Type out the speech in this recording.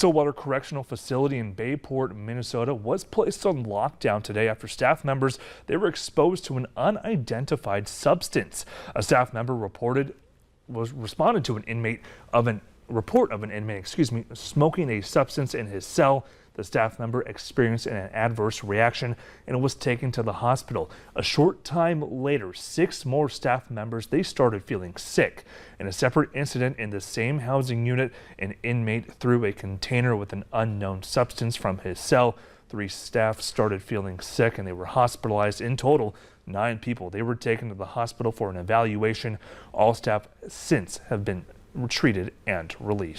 Stillwater Correctional Facility in Bayport, Minnesota was placed on lockdown today after staff members they were exposed to an unidentified substance. A staff member responded to an report of an inmate, smoking a substance in his cell. The staff member experienced an adverse reaction and was taken to the hospital. A short time later, 6 more staff members, they started feeling sick. In a separate incident in the same housing unit, an inmate threw a container with an unknown substance from his cell. 3 staff started feeling sick and they were hospitalized. In total, 9 people, they were taken to the hospital for an evaluation. All staff since have been treated and released.